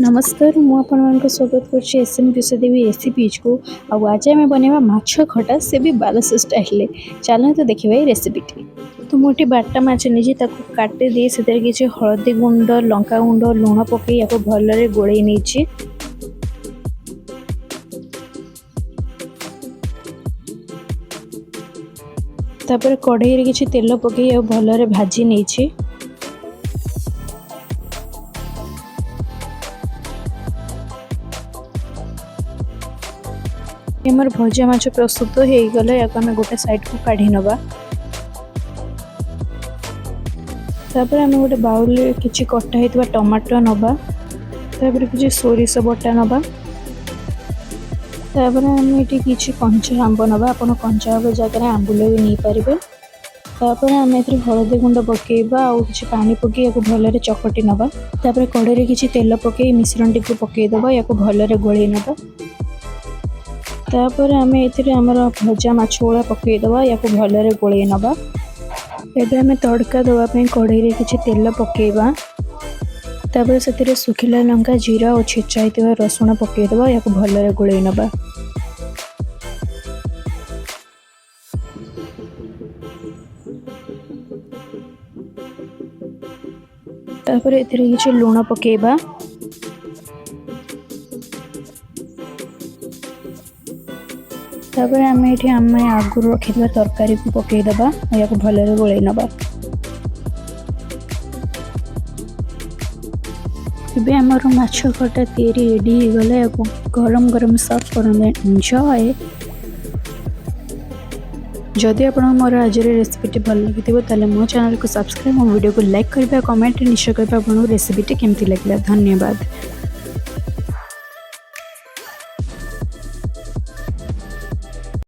नमस्कार मुझे स्वागत कर एसएम विश्वदेवी रेसिपीज को। आज आम बनवा माछ खटा से भी बारश स्टाइल। चलो तो देखिए रेसिपी तो मुझे बारटा माछ नहीं काटे दी से किसी हलदी गुंड लंका गुंड लुण पकई या भल गोल नहीं कढ़ई किसी तेल पकई भल भाजी नहीं मोर भजा माछ प्रस्तुत हो गला या आम गोटे साइड को काढ़ी नवा। तापर आम गोटे बाउल किसी कटा होता टमाटर नवा। तापर किसी सोरिष बटा नवा। तापर आम ये किसी कंचा आंब नवा। आप कंचा आंब जगह आंबुल भी नहीं पारे। तापर आम ए हलदी गुंड पकेबा आ कि पानी पकई या भल चकटी नवा। तापर कढ़ई किसी तेल पकई मिश्रण टी पकईदबा या भल गोल नवा। तापर आम एमर भजा माछ गुड़ा पकईदबा या भल गोल नवा। एबे आम तड़का देवाई कढ़ई किसी तेल पकईबा। तापर से सुखिला लंका जीरा और छेचा होता रसुण पकईदबा या भल गोल नवा। तापर ए किसी लुण पकईबा। तापर आम ये आम आगुरी रखी तरकारी को पकईदबा या भल गोल नवा। एबे आमर माछ खटा तैयारी रेडी हो गला या गरम गरम सर्व करने एंजॉय। जदि आप मोर आज रेसिपीटी भल लगी ताले मो चैनल को सब्सक्राइब और वीडियो को लाइक करबा कमेंट निश्चय करबा आपन रेसिपीटी केमती लागला। धन्यवाद।